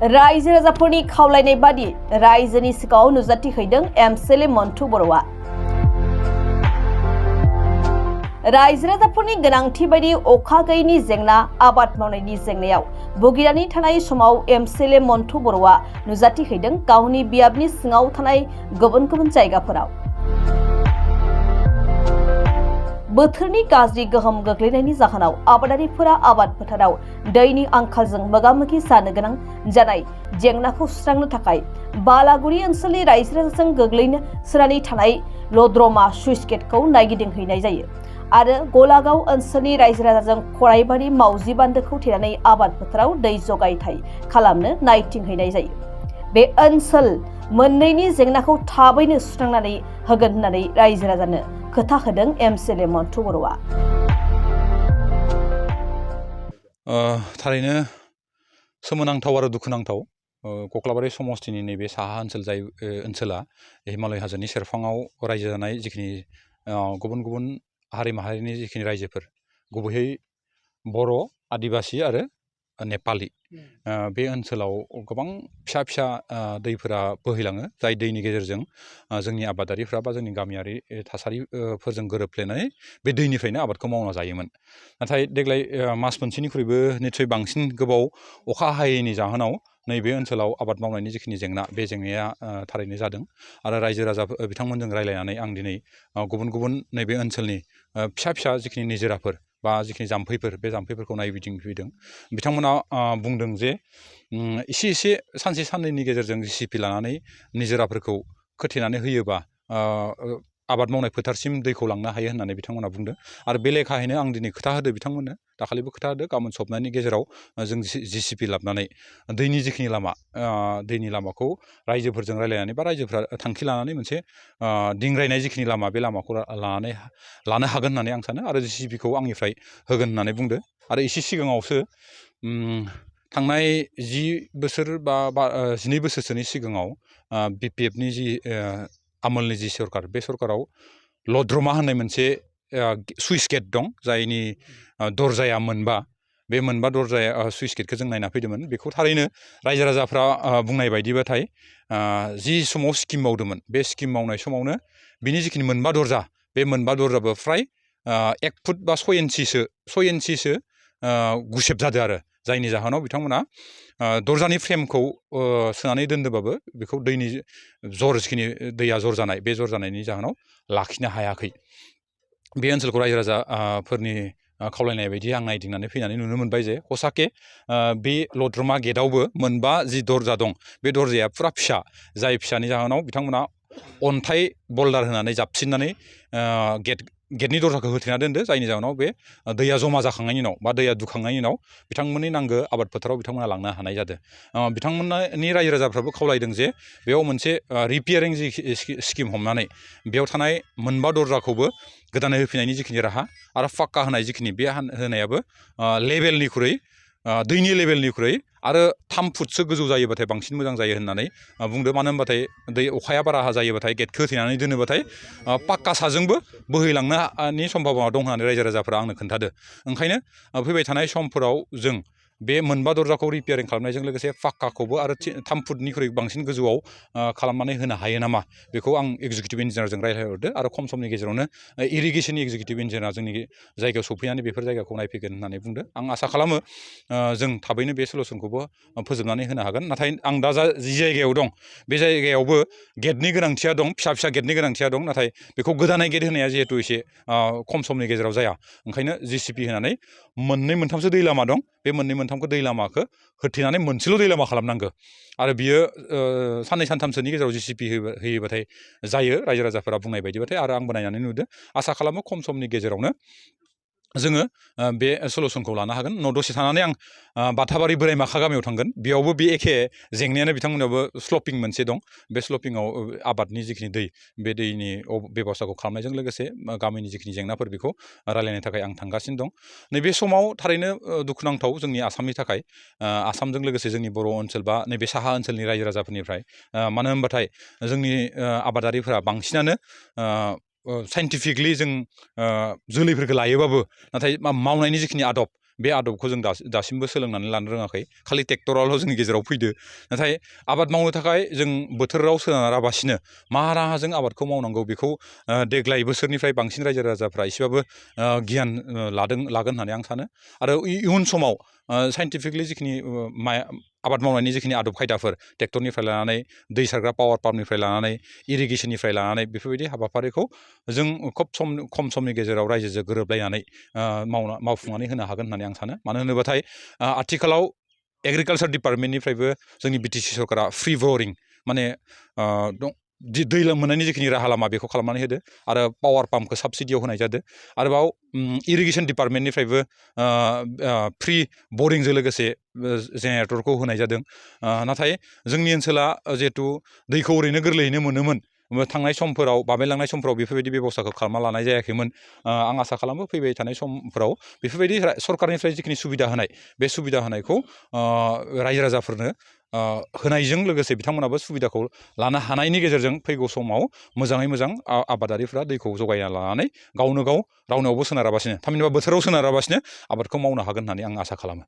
रायजो राजाफोरनि खावलायनाय बादि रायजोनि सिगाङाव नुजाथि हैदों एमसिएलए मन्टु बर'आ। रायजो राजाफोरनि गोनांथि बायदि अखा गैयैनि जेंना, आबाद मावनायनि जेंनायाव भुगिनानै थानाय समाव एमसिएलए मन्टु बर'आ नुजाथि हैदों गावनि बियाबनि सिङाव थानाय गुबुन गुबुन जायगाफोराव। बोथोरनि गाज्रि गोहोम गोग्लैनायनि जाहोनाव आबादारिफोरा आबाद फोथाराव दैनि आंखालजों मोगा-मोगि जानो गोनां जानाय जेंनाखौ सुस्रांनो थाखाय बालागुरि ओनसोलनि रायजो राजाजों गोग्लैनो सोनानै थानाय लद्रमा सुइस गेटखौ नायगिदिंहैनाय जायो आरो गलागाव ओनसोलनि रायजो राजाजों खराइबारि मावजि बान्दोखौ थेनानै आबाद फोथाराव दै जगायथाय खालामनो नायथिंहैनाय जायो। बे ओनसोल मोननैनि जेंनाखौ थाबैनो सुस्रांनानै होगोन होननानै रायजो राजानो खोथा होदों एमसिएलए मन्टु बर'आ। थारैनो सोमोनांथाव आरो दुखुनांथाव कक्लाबारि समस्तिनि नैबे साहा ओनसोल जाय ओनसोला हिमालय हाजोनि सेरफाङाव रायजो जानाय जिखिनि गुबुन गुबुन हारि माहारिनि जिखिनि रायजोफोर, गुबैयै बर', आदिबासि आरो नेपालि, बे ओनसोलाव गोबां फिसा फिसा दैफोरा बोहैलाङो, जाय दैनि गेजेरजों जोंनि आबादारिफ्रा बा जोंनि गामियारि थासारिफोरजों गोरोबफ्लेनानै बे दैनिफ्रायनो आबादखौ मावना जायोमोन। नाथाय देग्लाय मास मोनसेनिख्रुइबो निस्सय बांसिन गोबाव अखा हायैनि जाहोनाव नैबे ओनसोलाव आबाद मावनायनि जिखिनि जेंना, बे जेंनाया थारैनो जादों आरो रायजो राजा बिथांमोनजों रायलायनानै आं दिनै गुबुन गुबुन नैबे ओनसोलनि फिसा फिसा जिखिनि निजोराफोर बा जिखिनि जाम्फैफोर, बे जाम्फैफोरखौ नायगिदिंफैदों। बिथांमोना बुंदों जे एसे एसे सानसे साननैनि गेजेरजों जिसिपि लानानै निजोराफोरखौ खोथेनानै होयोबा आबाद मावनाय फोथारसिम दैखौ लांनो हायो होननानै बिथांमोना बुंदों। आरो बे लेखायैनो आं दिनै खोथा होदो बिथांमोननो, दाखालिबो खोथा होदो, गाबोन सप्तानि गेजेराव जों जिसिपि लाबोनानै दैनि जिखिनि लामा, दैनि लामाखौ रायजोफोरजों रायलायनानै बा रायजोफ्रा थांखि लानानै मोनसे दिंग्रायनाय जिखिनि लामा, बे लामाखौ लानो हागोन होननानै आं सानो आरो जिसिपिखौ आंनिफ्राय होगोन होननानै बुंदो। आरो एसे सिगाङावसो थांनाय 10 बोसोर बा 12 बोसोरसोनि सिगाङाव बिपिएफनि जि आमोलनि जि सरकार, बे सरकाराव लद्रमा होननाय मोनसे सुइस गेट दं, जायनि दरजाया मोनबा, बे मोनबा दरजाया सुइस गेटखौ जों नायना फैदोंमोन। बेखौ थारैनो रायजो राजाफ्रा बुंनाय बायदिबाथाय जि समाव स्किम मावदोंमोन, बे स्किम मावनाय समावनो बिनि जिखिनि मोनबा दरजा, बे मोनबा दरजाबो फ्राय 1 फुट बा 6 इन्सिसो गुसेब जादों आरो, जायनि जाहोनाव बिथांमोना दरजानि फ्रेमखौ सोनानै दोन्दोंबाबो बेखौ दैनि जिखिनि दैया जर जानाय, बे जर जानायनि जाहोनाव लाखिनो हायाखै। बे ओनसोलखौ रायजो राजाफोरनि खावलायनाय बायदि आं नायदिंनानै फैनानै नुनो मोनबाय जे हसाके बे लद्रमा गेटआवबो मोनबा जि दरजा दं, बे दरजाया फुरा फिसा, जाय फिसानि जाहोनाव बिथांमोना अन्थाइ बल्डार होनानै जाबसिननानै गेटनि दरजाखौ होथेना दोनदो, जायनि जाहोनाव बे दैया जमा जाखांनायनि उनाव बा दैया दुखांनायनि उनाव बिथांमोननि नांगौ आबाद फोथाराव बिथांमोना लांनो हानाय जादों। बिथांमोननि रायजो राजाफ्राबो खावलायदों जे बेयाव मोनसे रिपेयारिं जि स्किम हमनानै बेयाव थानाय मोनबा दरजाखौबो गोदानै होफिननायनि जिखिनि राहा आरो फाक्का होनाय जिखिनि, बे होनायाबो लेभेलनिख्रुइ, दैनि लेभेलनिख्रुइ आरो 3 फुटसो गोजौ जायोबाथाय बांसिन मोजां जायो होननानै बुंदो। मानो होनबाथाय अखाया बारा जायोबाथाय गेटखौ होथेनानै दोनोबाथाय पाक्का साजोंबो बोहैलांनायनि सम्भाबना दं होननानै रायजो राजाफ्रा आंनो खोन्थादो। ओंखायनो फैबाय थानाय समफोराव जों बे मोनबा दरजाखौ रिपेयारिं खालामनायजों लोगोसे पाक्काखौबो आरो 3 फुटनिख्रुइ बांसिन गोजौआव खालामनानै होनो हायो नामा, बेखौ आं एक्जिकिउटिभ इन्जिनियारजों रायज्लायहरदो आरो खम समनि गेजेरावनो इरिगेसननि एक्जिकिउटिभ इन्जिनियारा जोंनि जायगायाव सफैनानै बेफोर जायगाखौ नायफैगोन होननानै बुंदो। आं आसा खालामो जों थाबैनो बे सलुसनखौबो फोजोबनानै होनो हागोन। नाथाय आं दा जि जायगायाव दं, बे जायगायावबो गेटनि गोनांथिया दं, फिसा फिसा गेटनि गोनांथिया दं, नाथाय बेखौ गोदानै गेट होनाया जिहेतु एसे खम समनि गेजेराव जाया, ओंखायनो जिसिपि होनानै 2 मोनथामसो दै लामा दं, बे 2 मोनथामखौ दै लामाखौ होथेनानै मोनसेल' दै लामा खालामनांगौ आरो बियो 2 सानथामसोनि गेजेराव जिसिपि होयोबाथाय जायो, रायजो राजाफोरा बुंनाय बायदिबाथाय। आरो आंबो नायनानै नुदो, आसा खालामो खम समनि गेजेरावनो जोङो बे सलुसनखौ लानो हागोन। उनाव दसे थानानै आं बाथाबारि बोराइ माखा गामियाव थांगोन, बेयावबो बे एखे जेंनायानो, बिथांमोनावबो स्लपिं मोनसे दं, बे स्लपिङाव आबादनि जिखिनि दै, बे दैनि बेबस्थाखौ खालामनायजों लोगोसे गामिनि जिखिनि जेंनाफोर, बेखौ रायलायनो थाखाय आं थांगासिनो दं। नैबे समाव थारैनो दुखुनांथाव जोंनि आसामनि थाखाय, आसामजों लोगोसे जोंनि बर' ओनसोल बा नैबे साहा ओनसोलनि रायजो राजाफोरनिफ्राय। मानो होनबाथाय जोंनि आबादारिफोरा बांसिनानो साइन्टिफिकलि जों जोलैफोरखौ लायोबाबो, नाथाय मावनायनि जिखिनि आदब, बे आदबखौ जों दासिमबो सोलोंनानै लानो रोङाखै खालि ट्रेक्टराल' जोंनि गेजेराव फैदो नाथाय आबाद मावनो थाखाय जों बोथोराव सोनाराबासिनो मा राहाजों आबादखौ मावनांगौ बेखौ देग्लाय बोसोरनिफ्राय बांसिन रायजो राजाफ्रा एसेबाबो गियान लागोन होननानै आं सानो आरो इयुन समाव साइन्टिफिकलि जिखिनि आबाद मावनायनि जिखिनि आदब खायदाफोर ट्रेक्टरनिफ्राय लानानै दै सारग्रा पावार पाम्पनिफ्राय लानानै इरिगेसननिफ्राय लानानै बेफोरबायदि हाबाफारिखौ जों खम समनि गेजेराव रायजोजों गोरोबलायनानै मावफुंनानै होनो हागोन होननानै आं सानो मानो होनोबाथाय आथिखालाव एग्रिकालसार डिपार्टमेन्टनिफ्रायबो जोंनि बिटिसि सरकारा फ्रि बरिं माने दै मोननायनि जिखिनि राहा लामा बेखौ खालामनानै होदो आरो पावार पाम्पखौ साबसिडियाव होनाय जादों आरोबाव इरिगेसन डिपार्टमेन्टनिफ्रायबो फ्रि बरिंजों लोगोसे जेनेरेटरखौ होनाय जादों नाथाय जोंनि ओनसोला जिहेथु दैखौ ओरैनो गोरलैयैनो मोनोमोन थांनाय समफोराव बाबेनलांनाय समफोराव बेफोरबायदि बेबस्थाखौ खालामना लानाय जायाखैमोन आं आसा खालामो फैबाय थानाय समफोराव बेफोरबायदि सरकारनिफ्राय जिखिनि सुबिदा होनाय बे सुबिदा होनायखौ रायजो राजाफोरनो होनायजों लोगोसे बिथांमोनाबो सुबिदाखौ लानो हानायनि गेजेरजों फैगौ समाव मोजाङै मोजां आबादारिफ्रा दैखौ जगायना लानानै गावनो गाव रावनावबो सोनाराबासिनो थामहिनबा बोथोराव सोनाराबासिनो आबादखौ मावनो हागोन होननानै आं आसा खालामो